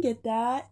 Ingeta,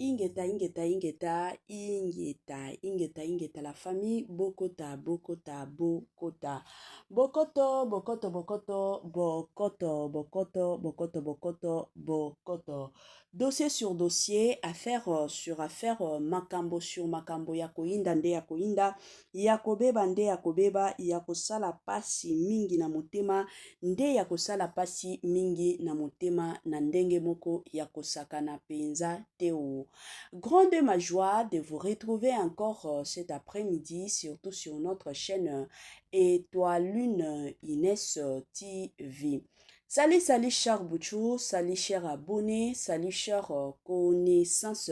la famille Bokota, Bokota, Bokota. Bokoto, Bokoto, Bokoto, Bokoto, Bokoto, Bokoto, Bokoto, Bokoto. Dossier sur dossier, affaire sur affaire, makambo sur makambo, yakoinda nde yakoinda, yakobeba nde yakobeba, yakosala pasi mingi na motema, nde yakosala pasi mingi na motema, na ndenge moko yakosakana penza teo. Grande ma joie de vous retrouver encore cet après-midi, surtout sur notre chaîne Étoile Lune Inès TV. Salut, salut, chers Bouchou, salut, chers abonnés, salut, chers connaissances,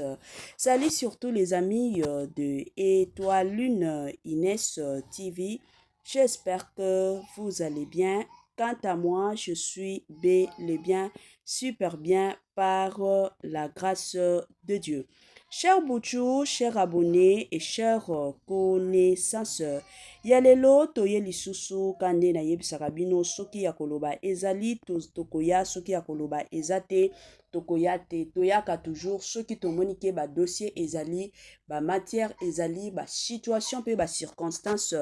salut surtout les amis de Étoile Lune Inès TV. J'espère que vous allez bien. Quant à moi, je suis bel et bien, super bien par la grâce de Dieu. Chers Bouchou, chers abonnés et chers connaissances, yalelo toye lisusu kande na yebisaka bino soki ya koloba ezali tokoya soki ya koloba ezate tokoya te toyaka toujours soki tomoni ke ba dossier ezali ba matière ezali ba situation pe ba circonstance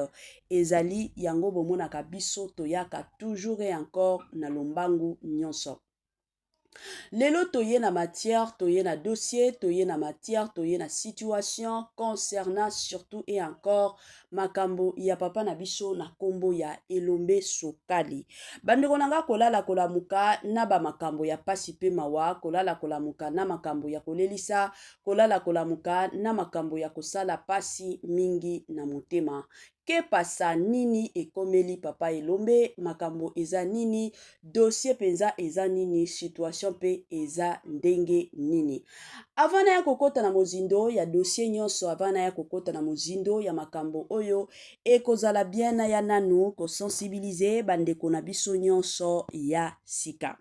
ezali yango bomonaka biso toyaka toujours et encore na lombangu nyonso. Lelo toye na matière, toye na dossier, toye na matière, toye na situation concernant surtout et encore makambo ya papa na biso na kombo ya Elombe Sokali. Bandeko nanga kolala kolamuka na ba makambo ya pasi pe mawa, kolala kolamuka na makambo ya kolelisa, kolala kolamuka na makambo ya kosala pasi mingi na motema. Ke pasa nini ekomeli papa Elombe, makambo eza nini, dossier penza eza nini, situation pe eza ndenge nini. Avana ya kokota na mozindo ya dossier nyonso, avana ya kokota na mozindo ya makambo oyo, ekozala bien na ya nanu ko sensibiliser bandeko na biso nyonso ya sika.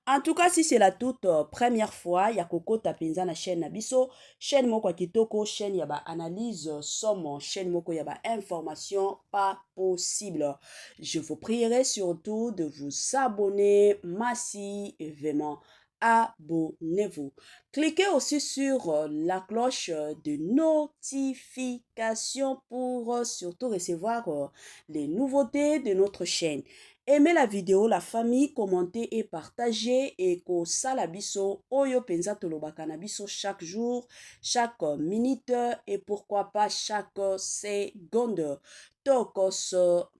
En tout cas, si c'est la toute première fois, ya kokota penza na chaîne Nabiso, chaîne moko kitoko, chaîne yaba analyse somme, chaîne moko yaba information pas possible. Je vous prierai surtout de vous abonner massivement. Abonnez-vous. Cliquez aussi sur la cloche de notification pour surtout recevoir les nouveautés de notre chaîne. Aimez la vidéo, la famille, commentez et partagez et ko salabiso oyo penza tolobaka na biso chaque jour, chaque minute et pourquoi pas chaque seconde. Tokos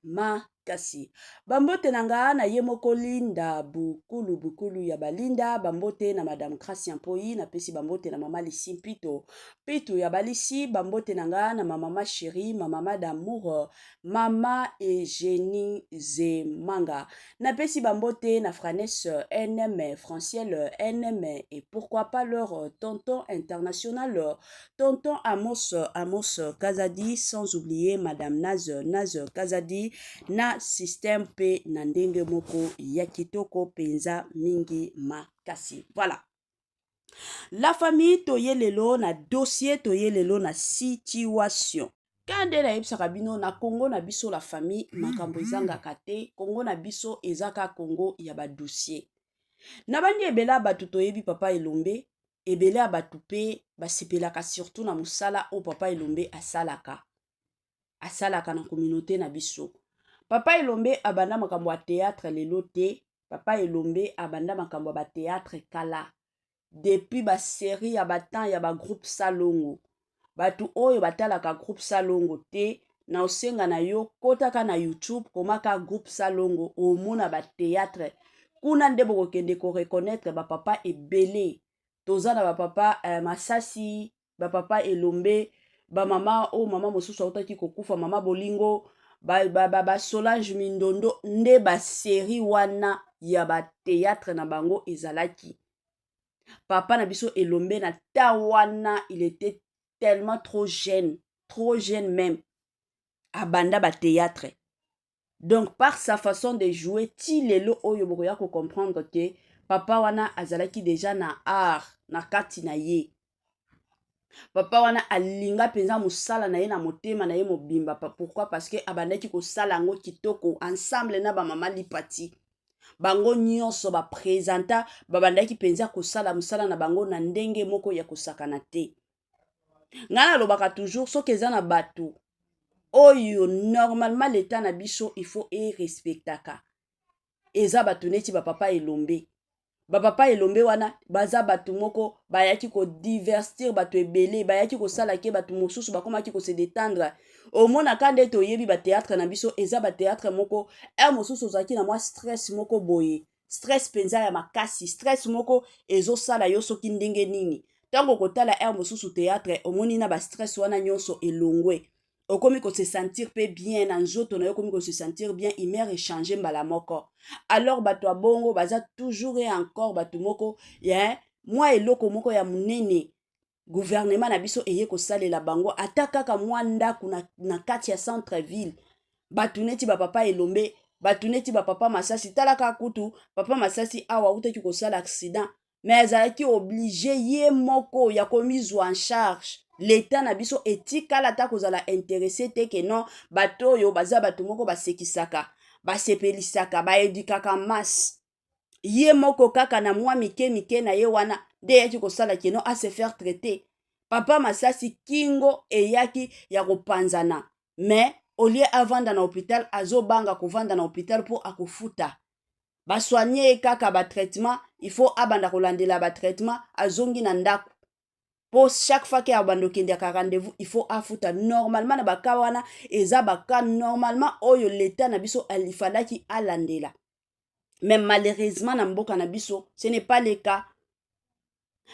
makasi. Bambote nanga na yemoko linda bukulu ya balinda, bambote na madame Christian Poi, na pesi bambote na mama Lisi Pitu ya balisi, bambote nanga na mama chérie, mama d'amour, mama Eugénie Zemanga. Na pesi bambote na Franesse NM, Franciel NM et pourquoi pas leur tonton international, tonton Amos Kazadi, sans oublier madame Naz Kazadi, na système pe na ndenge moko ya kitoko penza mingi makasi. Voilà. La famille toye lelo na dossier, toye lelo na situation. Kande na yebisaka bino na Congo na biso la famille makambo ezanga kate, Congo na biso ezaka Congo ya ba dossier. Na bandi ebela batu toyebi papa Elombe, ebela batu pe basepelaka surtout na musala o papa Elombe asalaka na communauté na biso. Papa Elombe abanda makambo ya théâtre lelo te, papa Elombe abanda makambo ya théâtre kala. Depuis ba série ya batan ya ba groupe Salongo. Batu oyo batalaka groupe Salongo te, na osenga na yo kotaka na YouTube komaka groupe Salongo omona ba théâtre. Kuna nde bokokende ko reconnaître ba papa ebele. Toza na ba papa Masasi, ba papa Elombe, ba mama o mama mosusu autaki kokufa, mama Bolingo, ba Solange Mindondo, nde ba série wana ya ba théâtre na bango ezalaki. Papa na biso Elombe na tawana, il était tellement trop jeune même, abanda ba théâtre. Donc par sa façon de jouer, ti lelo oyo bokoya ko comprendre que papa wana azalaki déjà na art na kati na ye. Papa wana alinga penza musala na ye na motema na ye mobimba. Pourquoi? Parce que abandaki ko sala ngo kitoko ensemble na ba mama Lipati. bango nyonso baprésenta babandaki mpenza kosala mosala na bango na ndenge moko ya kosakana te. Ngai nalobaka toujours soki eza na bato oyo normalement l'état na biso il faut respectaka, eza bato neti bapapa elombe. Bapapa elombe wana baza bato moko bayaki kodivertir bato ebele, bayaki kosala ke bato mosusu bakomaki kose détendre. Omonaka nde toyebi bateatre na biso eza bateatre moko mosusu ozalaki na mwa stress moko boye, stress penza ya makasi, stress moko ezosala yo soki ndenge nini. Ntango kotala mosusu teatre omoni na bastress wana nyonso elongwe, okomi kose sentir pe bien na nzoto na yo, okomi kose sentir bien, humeur échanger mbala moko. Alors bato bongo baza toujours et encore bato moko ya mwa eloko moko ya munene gouvernement na biso eye kosalela bango ata kaka mwa ndaku na kati ya centre ville. Bato neti bapapa elombe, bato neti bapapa Masasi, talaka kutu papa Masasi awa utaki kosala accident mais azalaki obligé ye moko ya komizwa en charge. L'état na biso etikala ta kozala intéressé te ke non bato oyo baza bato moko basekisaka, basepelisaka, baedikaka masse. Ye moko kaka na mwa mike na ye wana nde yaki kosala keno a se faire traiter. Papa Masasi kingo eyaki ya kopanzana, mais olie avanda na hôpital azobanga kovanda na hôpital po akofuta. Basoigner kaka ba traitement, il faut abanda kolandela ba traitement azongi na ndako. Po chaque fois que abando kende ka rendez-vous, il faut afuta. Normalement na baka wana eza baka normalement oyo l'état na biso alifalaki alandela. Mais malheureusement na mboka na biso ce n'est pas le cas.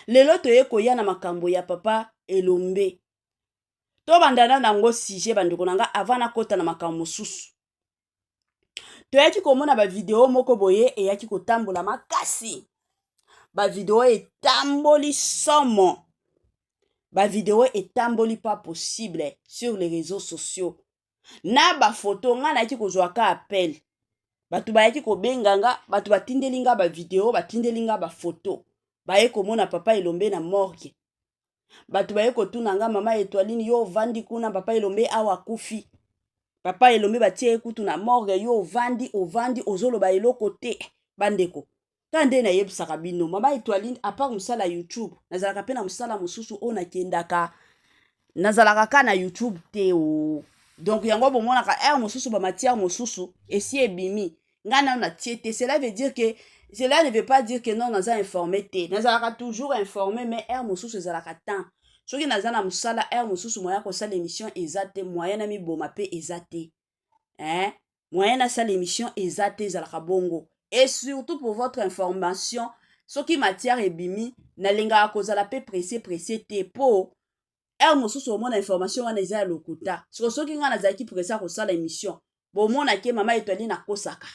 Lelo toye koya na makambo ya papa elombe. To bandana nango sujet bandeko nanga avant na kota na makambo mosusu. Toyaki komona ba video moko boye eyaki kotambola makasi. Ba video etamboli somo. Ba video etamboli pas possible sur les réseaux sociaux. Na ba photo nga na yaki kozwaka appel. Batu bayaki kobenganga, batu batindelinga ba video, batindelinga ba photo. Baye komona papa elombe na morgue. Batu baye kotunanga mama Etoiline yo vandi kuna papa elombe awa kufi. Papa elombe batie kutu na morgue yo ovandi ozoloba eloko te bandeko. Tande na yebisaka bino mama Etoiline à part musala YouTube, nazalaka pe na musala mususu ona kendaka. Nazalaka ka na YouTube te o. Donc yango bomonaka mususu ba matière mususu esi ebimi. Ngana na tiete, cela ne veut pas dire que non naza informé te. Nazalaka toujours informé mais mususu ezalaka temps. Soki nazana musala mususu moya ko sala émission ezate moyen na mi boma pe ezate. Moyen na sala émission ezate ezalaka bongo. Et surtout pour votre information, soki matière ebimi nalinga kozala pe pressé te po mususu omona information wana eza lokuta. Soki nga nazalaki pressé ko sala émission, bomona ke mama Etoiline akosaka.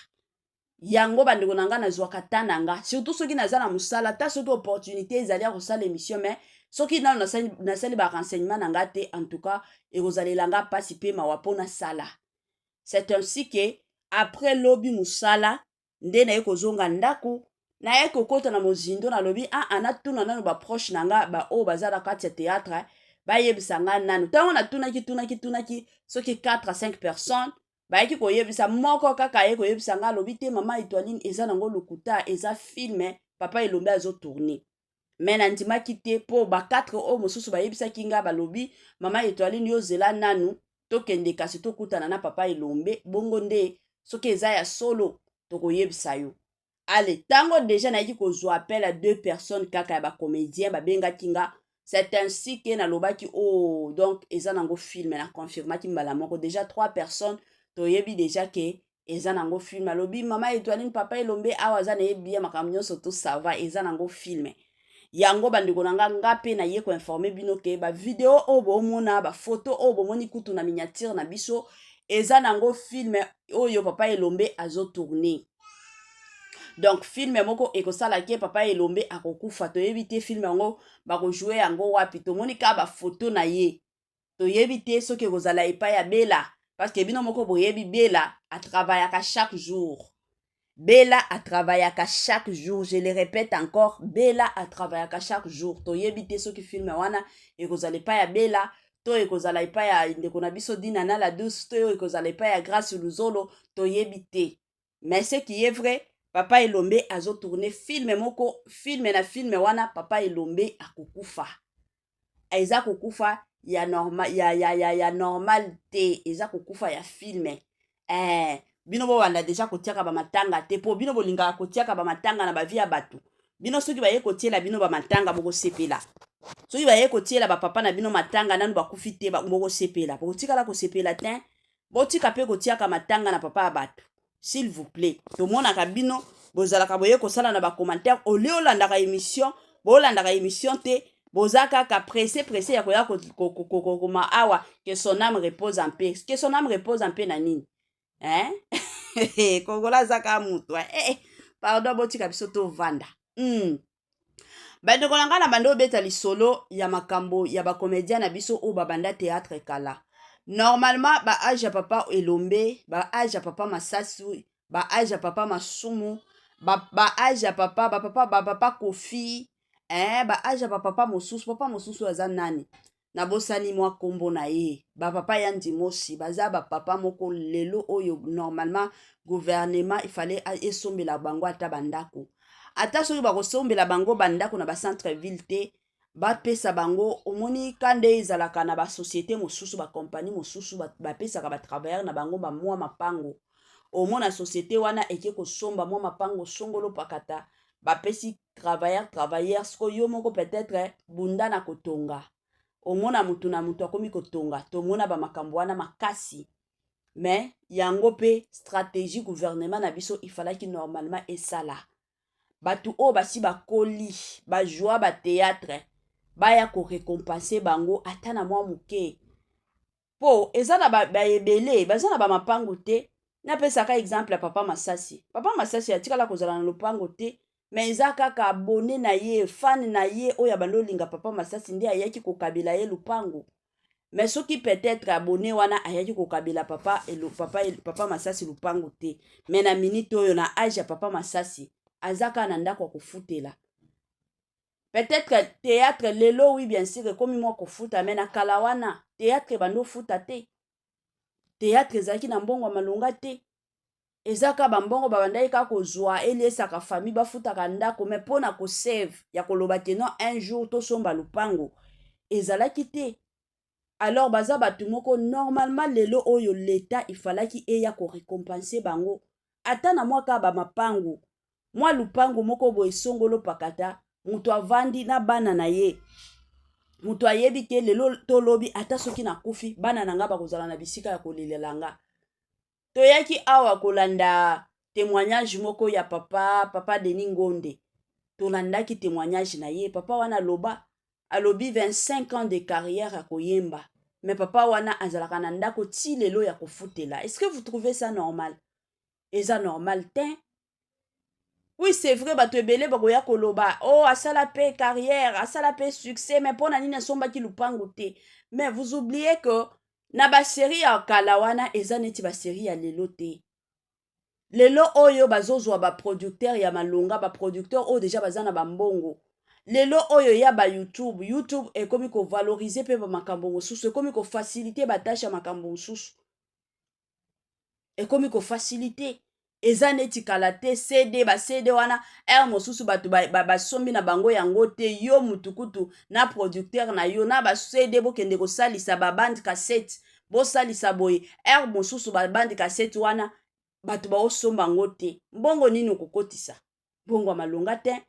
Yango bandeko nanga nazwaka tananga, surtout soki nazala musala ta soki opportunité ezali ya kosala émission mais soki nano nasali ba renseignement nanga te, en tout cas ekozalelanga pasi pe mawa pona sala. C'est ainsi que après lobi musala nde na ekozonga ndaku na ekokota na mozindo na lobi anatuna nano ba proche nanga ba o bazala kati ya théâtre bayebisa nga nanu. Tango na tunaki soki 4 à 5 personnes bayaki koyebisa moko kaka ye koyebisa nga lobi te mama Etoiline eza nango lokuta eza filme papa elombe azo tourner. Mais nandimaki te po ba 4 o mosusu bayebisaki nga balobi mama Etoiline yo zela nanu tokende kasi tokutana na papa elombe bongo nde soki eza ya solo tokoyebisa yo. Ale tango déjà na yaki kozwa appel à 2 personnes kaka ya ba comédien babengaki nga. C'est ainsi que nalobaki oh donc eza nango film na confirmaki mbala moko déjà 3 personnes toyebi déjà que eza nango film. Alobi mama Etoiline papa elombe awa za na yebi ya makambo nyonso to ça va eza nango film. Yango bandeko nanga nga pe na ye ko informer bino ke ba video o bomona ba photo o bomoni kutu na miniature na biso eza nango film oyo papa elombe azo tourner. Donc film moko ekosala ke papa elombe akokufa toyebi te film yango bako jouer yango wapi tomoni ka ba photo na ye toyebi te soki ekozala epai ya Bella parce que bino moko boyebi Bella a travaillaka chaque jour. Bella a travaillaka chaque jour, je le répète encore, Bella a travaillaka chaque jour. Toyebi te soki film wana ekozala epai ya Bella to ekozala epai ya ndeko na biso Dina na la douce to ekozala epai ya Grâce Luzolo toyebi te. Mais ce qui est vrai, papa Elombe azo tourner film moko film wana papa Elombe akokufa eza kokufa ya normal te eza kokufa ya film bino bo wanda deja kotiaka ba matanga te po bino bolingaka kotiaka ba matanga na ba vie ya bato bino soki baye kotiela bino ba matanga boko sepela soki baye kotiela ba papa na bino matanga nanu bakufi te boko sepela bokotikala kosepela te botika pe kotiaka matanga na papa ya bato s'il vous plaît tomonaka bino bozalaka boye kosala na ba commentaire ole olandaka émission bolandaka émission te boza kaka pressé ya koya kokoma awa que son âme repose en paix que son âme repose en paix na nini kongola zaka mutu pardon botika biso tovanda bandeko na ngai na bando obeta lisolo ya makambo ya bacomédien na biso oyo babanda théâtre kala normalement baage ya papa Elombe baage ya papa Masasu baage ya papa Masumu baage ya papa Kofi baage ya papa mosusu aza nani nabosani mwa kombo na ye bapapa ya ndimosi baza bapapa moko lelo oyo normalement gouvernement ifale esombela bango ata bandako ata soki bakosombela bango bandako na bacentre ville te bapesa bango omoni kande ezalaka na basociété mosusu bakompagnie mosusu bapesaka batravailleur na bango bamwa mapango omona société wana eke kosomba mwa mapango songolo pakata bapesi travailleur siko yo moko peut-être bunda na kotonga omona mutu na mutu akomi kotonga tomona bamakambo wana makasi mais yango pe stratégie gouvernement na biso ifalaki normalement esala batu oyo basi bakoli bajoa batéâtre baya korécompense bango ata na mwa moke po eza na baebele baza na bamapango te napesaka exemple ya papa Masasi atikala kozala na lopango te mais eza kaka abone na ye fan na ye oyo abandi olinga papa Masasi nde ayaki kokabela ye lupango mais soki peut-être abone wana ayaki kokabela papa Masasi lupango te mais na minute oyo na age ya papa Masasi azaka na ndako kofutela peut-être théâtre lelo oui bien sûr ekomi mwa kofuta mais na kala wana théâtre bando futa te théâtre ezalaki na mbongo malonga te ezaka bambongo babandaki kaka kozwa eliesaka famille bafutaka ndako mais mpona kosave ya koloba ke non un jour tosomba lupango ezalaki te alors baza bato moko normalement lelo oyo leta ifalaki eya korécompense bango ata na mwa kaka bamapango mwa lupango moko boye songolo pakata mutu avandi na bana na ye mutu ayebi ke lelo tolobi ata soki nakufi bana na nga bakozala na bisika ya kolelela nga toyaki awa kolanda témoignage moko ya papa Denis Ngonde tolandaki témoignage na ye papa wana alobi 25 ans de carrière ya koyemba mais papa wana azalaka na ndako ti lelo ya kofutela est-ce que vous trouvez ça normal eza normal te oui c'est vrai bato ebele bakoya koloba oh asala pe carrière asala pe succès mais mpona nini asombaki lupango te mais vous oubliez que na basérie ya kala wana eza neti basérie ya lelo te lelo oyo bazozwa baproducteur ya malonga baproducteur oyo deja baza na bambongo lelo oyo ya youtube ekomi kovalorize mpe bamakambo mosusu ekomi kofacilite batashe ya makambo mosusu ekomi kofacilite eza neti kala te cd bacd wana mosusu bato basombi na bango yango te yo mutukutu na producteur na yo na bacd bokende kosalisa babande cassette bosalisa boye mosusu babande cassette wana bato baosomba yango te mbongo nini okokotisa mbongo ya malonga te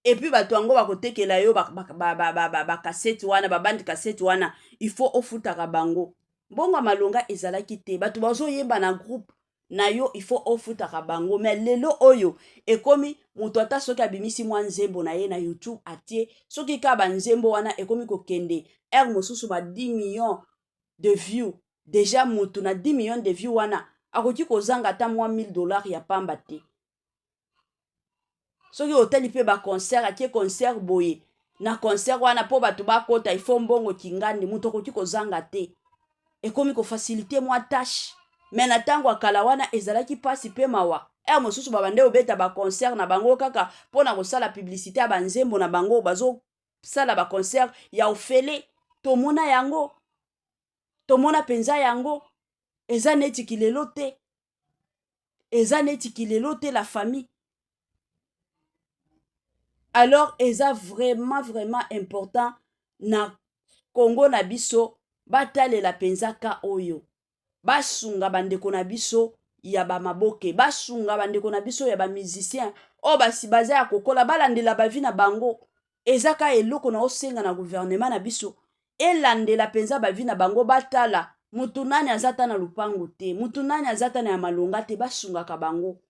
epuis bato yango bakotekela yo bakasete wana babande kasete wana ifo ofutaka bango mbongo ya malonga ezalaki te bato bazoyemba na groupe na yo ifo ofutaka bango mais lelo oyo ekomi moto ata soki abimisi mwa nzembo na ye na youtube atie soki ka banzembo wana ekomi kokende mosusu ba 10 millions de views déjà moto na 10 millions de views wana akoki kozanga ata mwa $1000 ya pamba te soki otali mpe baconcert atie concert boye na concert wana mpo bato bakota ifo mbongo kingandi moto akoki kozanga te ekomi kofacilite mwa tâche mais na ntango akala wana ezalaki mpasi mpe mawa mosusu babande obeta baconcert na bango kaka mpona kosala publicité ya banzembo na bango bazosala baconcert ya ofele tomona yango tomona mpenza yango eza neti kilelo te la famille alors eza vraiment vraiment important na Congo na biso batalela penza ka oyo basunga bandeko na biso ya bamaboke basunga bandeko na biso ya bamusicien oyo basi baza ya kokola balandela bavi na bango eza ka eloko na osenga na gouvernement na biso elandela penza bavi na bango batala mutu nani aza ta na lupango te mutu nani aza ta na ya malonga te basungaka bango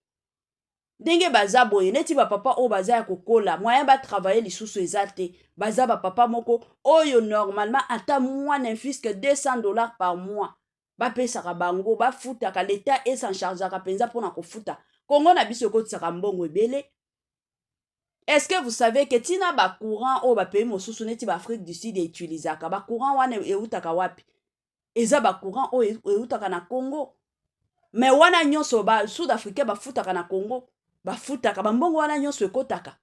ndenge baza boye neti bapapa oyo baza ya kokola moyen batravaille lisusu eza te baza bapapa moko oyo normalement ata mwana infiske $200 par mois bapesaka bango bafutaka leta esanchargeaka mpenza mpona kofuta kongo na biso ekotisaka mbongo ebele. Est-ce que vous savez que tina bacourant oyo bapays mosusu neti baafrique du sud eutilisaka bacourant wana eutaka wapi eza bacourant oyo eutaka na congo me wana nyonso basud africain bafutaka na congo bafutaka bambongo wana nyonso ekotaka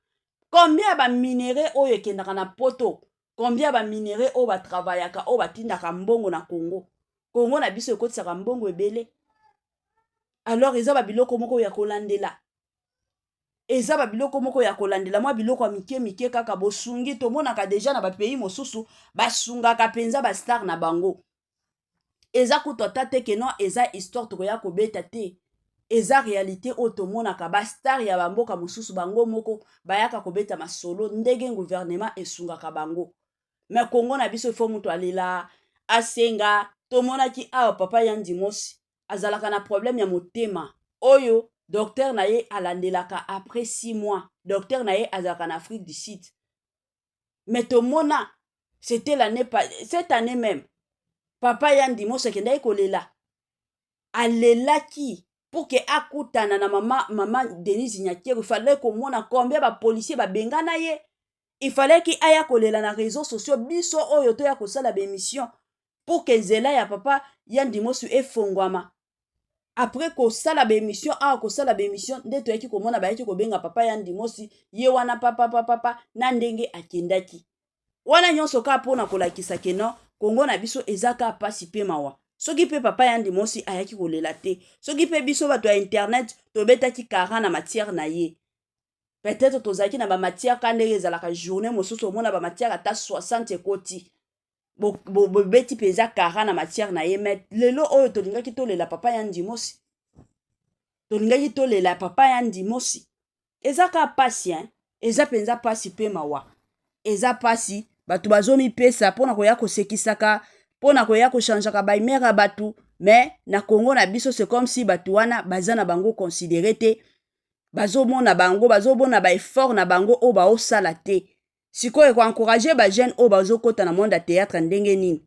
combien ya baminere oyo ekendaka na poto combien ya baminere oyo batravaillaka oyo batindaka mbongo na congo congo na biso ekotisaka mbongo ebele alors eza babiloko moko ya kolandela eza babiloko moko ya kolandela mwa biloko ya mike mike kaka bosungi tomonaka deja na bapays mosusu basungaka mpenza bastar na bango eza kutu ata te keno eza histoire tokoya kobeta te eza réalité oyo tomonaka bastar ya bamboka mosusu bango moko bayaka kobeta masolo ndenge gouvernement esungaka bango me kongo na biso ifo mutu alela asenga tomonaki awa papa Yandi Mosi azalaka na problème ya motema oyo docteur na ye alandelaka après 6 mois docteur na ye azalaka na Afrique du Sud mais tomona c'était l'année cette année même papa Yandi Mosi akendaki kolela alelaki pour que akutana na mama Denise Nyakero il fallait komona combien bapolisier babengana ye il fallait ki aya kolela na réseaux sociaux biso oyo toya kosala bémission pour que nzela ya papa Yandi Mosi efongwama après kosala bémission awa kosala bémission nde toyaki komona bayaki kobenga papa Yandi Mosi ye wana papa na ndenge akendaki wana nyonso ka mpona kolakisa keno kongo na biso eza ka pasi mpe mawa soki mpe papa Yandi Mosi ayaki kolela te soki mpe biso bato ya internet tobetaki kara na matière na ye peut-être tozalaki na bamatière ka ndenge ezalaka journée mosusu omona bamatière ata 60 ekoti bobeti mpenza kara na matière na ye me lelo oyo tolingaki tolela papa Yandi Mosi tolingaki tolela papa Yandi Mosi eza ka pasi eza mpenza pasi mpe mawa eza pasi bato bazomipesa mpona koya kosekisaka mpona koya kochangeaka baimere ya bato me na kongo na biso c'est comme si bato wana baza na bango considéré te bazomona bango bazobona baeffort na bango oyo baosala te sikoyo ekoencourage bajeune oyo bazokota na monde ya théâtre ndenge nini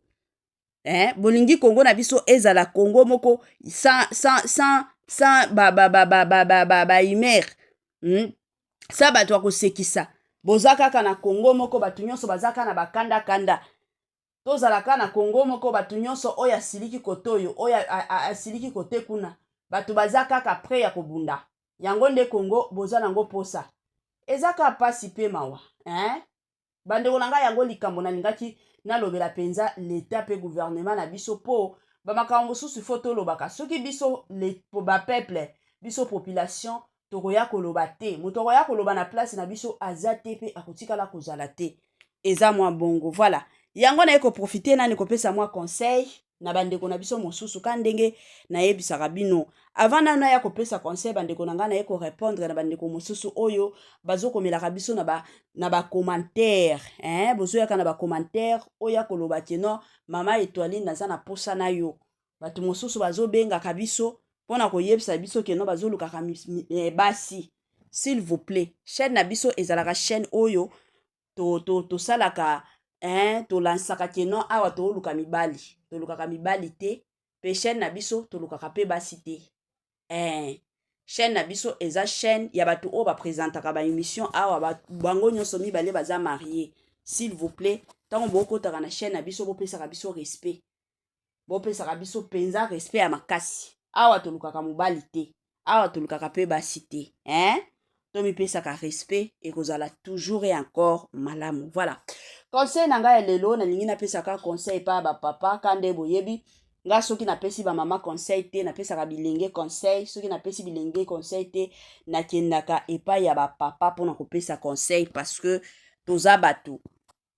bolingi kongo na biso ezala kongo moko sans baimere sa bato ya kosekisa boza kaka na kongo moko bato nyonso baza kaka na bakandakanda tozalaka na kongo moko bato nyonso oyo asiliki kote oyo oyo asiliki kote kuna bato baza kaka pre ya kobunda yango nde kongo boza nango posa eza kaka pasi mpe mawa bandeko na ngai yango likambo nalingaki nalobela mpenza leta mpe gouvernement na biso mpo bamakambo mosusu ifo tolobaka soki biso bapeuple biso population tokoya koloba te moto akoya koloba na place na biso aza te mpe akotikala kozala te eza mwa bongo voilà yango naye koprofite nani kopesa mwa conseil na bandeko na biso mosusu ka ndenge nayebisaka bino avant nano naya kopesa conseil bandeko na ngai naye korépondre na bandeko mosusu oyo bazokomelaka biso na bacommentaire bozoyaka na bacommentaire oyo akoloba keno mama Etoiline naza na posa na yo bato mosusu bazobengaka biso mpona koyebisa biso keno bazolukaka basi s'il vous plaît chaîne na biso ezalaka chaîne oyo tosalaka tolansaka keno awa tooluka mibali tolukaka mibali te mpe chaîne na biso tolukaka mpe basi te chaîne na biso eza chaîne ya bato oyo baprésentaka baémission awa bango nyonso mibale baza marie s'il vous plaît ntango bokotaka na chaîne na biso bopesaka biso respect bopesaka biso mpenza respect ya makasi awa tolukaka mobali te awa tolukaka mpe basi te tomipesaka respect ekozala toujours et encore malamu voilà conseil na ngai lelo nalingi napesaka conseil pa bapapa ka nde boyebi nga soki napesi ba mama conseil te napesaka bilenge conseil soki napesi bilenge conseil te nakendaka epai ya ba papa mpona kopesa conseil parce que toza bato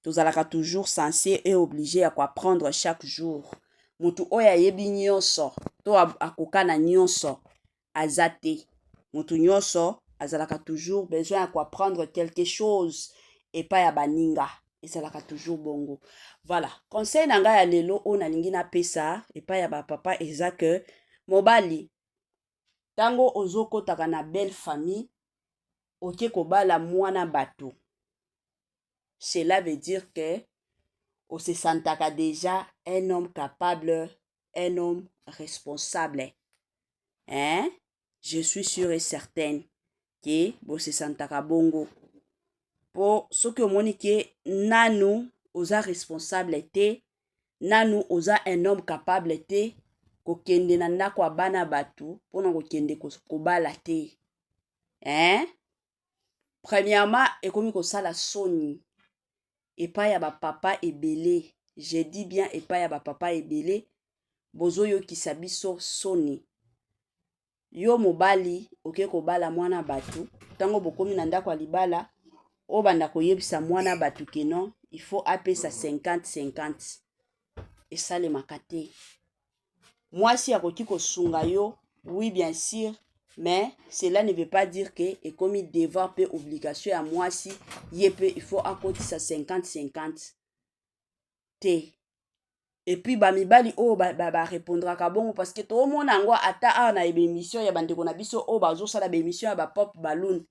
tozalaka toujours censé et obligé ya koapprendre chaque jour mutu oyo ayebi nyonso to akoka na nyonso aza te mutu nyonso azalaka toujours besoin ya koapprendre quelque chose epai ya baninga ezalaka toujours bongo. Voilà, conseil na ngai ya lelo oyo nalingi napesa epai ya bapapa eza ke mobali ntango ozokotaka na belle famille oke kobala mwana bato. Cela veut dire que on se sentaka déjà un homme capable, un homme responsable. Hein? Je suis sûre et certaine que vous se sentaka bongo. Po soki omoni ke nanu oza responsable te, nanu oza un homme capable te, kokende na ndako ya bana bato mpona kokende kobala te. Hein? Premièrement, ekomi kosala soni epai ya bapapa ebele. Je dis bien epai ya bapapa ebele, bozoyokisa biso soni. Yo mobali oke kobala mwana bato, ntango bokomi na ndako ya libala, obanda koyebisa mwana bato keno, il faut apesa 50-50. Esalemaka te. Mwasi akoki kosunga yo, oui bien sûr, mais cela ne veut pas dire que ekomi devoir pe obligation ya mwasi ye pe il faut akotisa 50-50 te. Et puis bamibali oyo barepondraka bongo parce que toomona yango ata awa na émission ya bandeko na biso oyo bazosala bémission ya bapop balloon.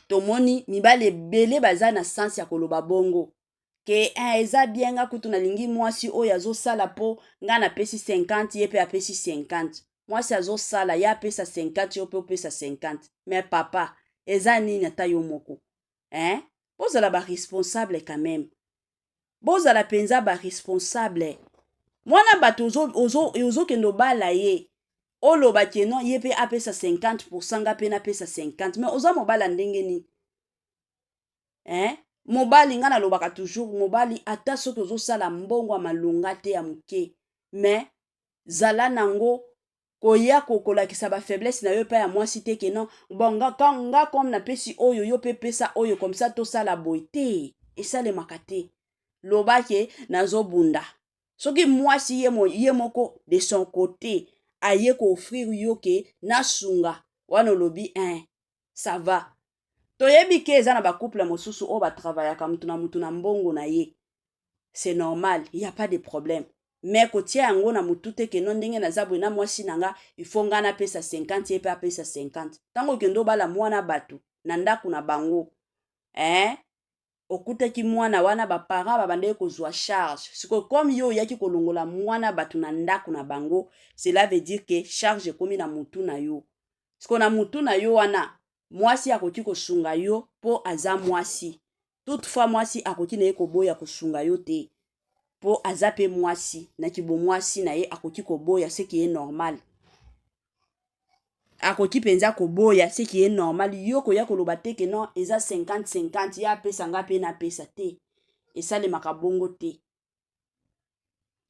Tomoni mibali ebele baza na sens ya koloba bongo ke eza bien nga kutu nalingi mwasi oyo azosala po nga napesi 50 ye pe apesi 50. Mwasi azosala ye apesa 50 yo pe opesa 50. Mais papa eza nini ata yo moko? Hein? Bozala ba responsable quand même. Bozala penza ba responsable. Mwana bato ozokende obala ye. Oloba keno ye pe apesa 50% nga pe napesa 50. Mais oza mobala ndenge ni? Hein? Mobali nga nalobaka toujours mobali ata soki ozosala mbongo ya malonga te ya moke. Mais zala nango koya kokolakisa ba faiblesse na yo pa ya mwasi te keno. Bon nga comme napesi oyo yo pe pesa oyo comme ça tosala boy te. Esalemaka te. Lobake nazobunda. Soki mwasi ye moko de son côté aye ko offrir yo ke nasunga wana lobi ça va. Toyebi ke eza na ba couple mosusu o ba travaillaka mutu na mbongo na ye. C'est normal, il y a pas de problème. Mais kotia yango na mutu te ke non ndenge naza boye na mwasi nanga il faut nga na pesa 50 ye pe apesa 50. Tango kendo bala mwana bato na ndako na bango. Okutaki mwana wana ba parents babandeki kozwa charge. Siko comme yo yaki kolongola mwana bato na ndako na bango, cela veut dire que charge ekomi na mutu na yo. Siko na mutu na yo wana mwasi akoki kosunga yo po aza mwasi. Toutefois mwasi akoki na ye koboya kosunga yo te. Po aza pe mwasi na kibo mwasi na ye akoki koboya ce qui est normal. Akoki penza koboya ce qui est normal. Yo koya koloba te ke non eza 50-50 ya pesa nga pe na pesa te. Esalemaka bongo te.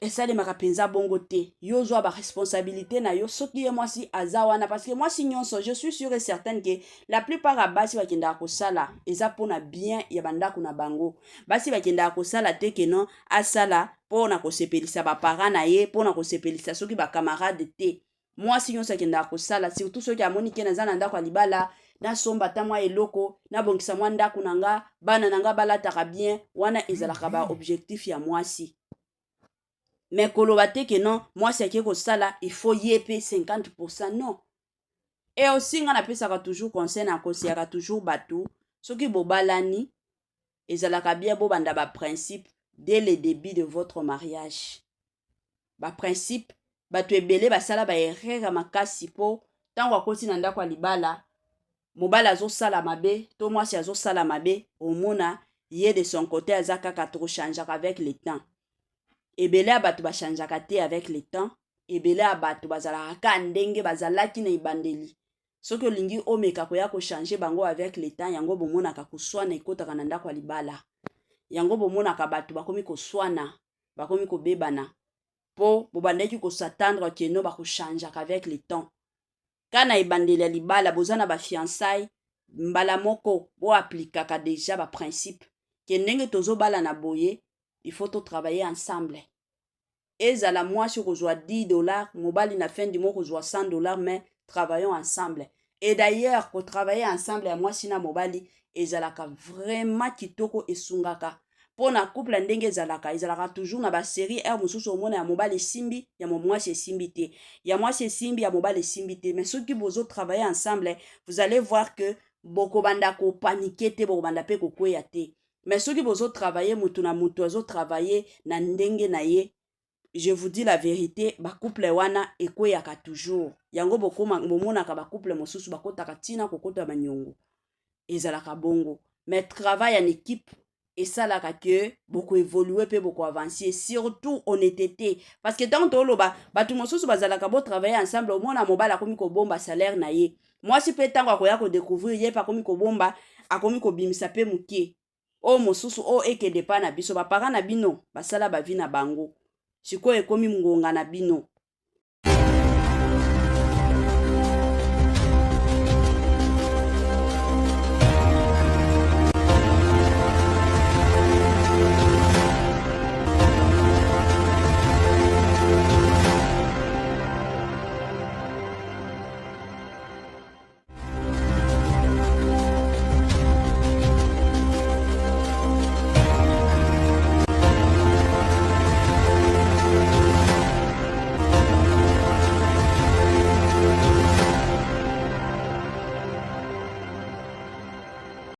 Esalemaka penza bongo te. Yo zwa ba responsabilité na yo soki ye mwasi aza wana parce que mwasi nyonso je suis sûre et certaine que la plupart ya basi bakendaka kosala eza pona bien ya bandako na bango. Basi bakendaka kosala te ke non asala pona kosepelisa ba parents na ye pona kosepelisa soki ba camarade te. Mwasi nyonso akendaka kosala surtout soki amoni ke naza na ndako ya libala nasomba ta mwa eloko nabongisa mwa ndako na nga bana na nga balataka bien wana ezalaka ba objectif ya mwasi. Mais koloba te ke non mwasi ake kosala il faut ye pe 50% non. Et aussi nga napesaka toujours conseil na koseyaka toujours bato soki bobalani ezalaka bien bobanda ba principe dès le début de votre mariage. Ba principe bato ebele basala ba erreur makasi po tango akoti na ndako ya libala mobala azosala mabe to mwasi azosala mabe omona ye de son côté aza kaka trop changeaka avec le temps. Ebele ya bato bachangeaka te avec le temps. Ebele ya bato bazalaka ka ndenge bazalaki na ibandeli. Soki olingi omeka koya kochange bango avec le temps yango bomonaka koswana ekotaka na ndako ya libala. Yango bomonaka bato bakomi koswana bakomi kobebana. po bobandaki s'attendre ke no bakochangeaka avec le temps. Kana ebandeli ya libala boza na bafiançai mbala moko boaplikaka deja baprincipe ke ndenge tozobala na boye il faut totravailler ensemble. Ezala mwasi okozwa 10 dollars, mobali na fin du mois okozwa 100 dollars, mais travaillons ensemble. Et d'ailleurs kotravailler ensemble ya mwasi na mobali ezalaka vraiment kitoko esungaka. Po na couple ndenge ezalaka toujours na basérie air mosusu omona ya mobali esimbi ya mwasi esimbi te, ya mwasi esimbi ya mobali esimbi te. Mais soki bozo travailler ensemble, vous allez voir que bokobanda kopaniquer te, bokobanda pe kokweya te. Mais soki bozo travailler mutu na mutu azo travailler na ndenge na ye, je vous dis la vérité, ba couple wana ekweyaka toujours. Yango bomonaka ba couple mosusu bakotaka tina kokota banyongo. Ezalaka bongo. Mais travail en équipe esalaka ke boko évoluer pe boko avancer, surtout honnêteté. Parce que tant toloba batu mosusu bazalaka bo travailler ensemble, omona mobala akomi ko bomba salaire na ye. Moi si pe tango akoya ko découvrir ye pa akomi ko bomba, akomi ko bimisa pe mukie. O mosusu o ekende pa na biso ba parents na bino basala ba vie na bango. Sikoyo ekomi ngonga na bino.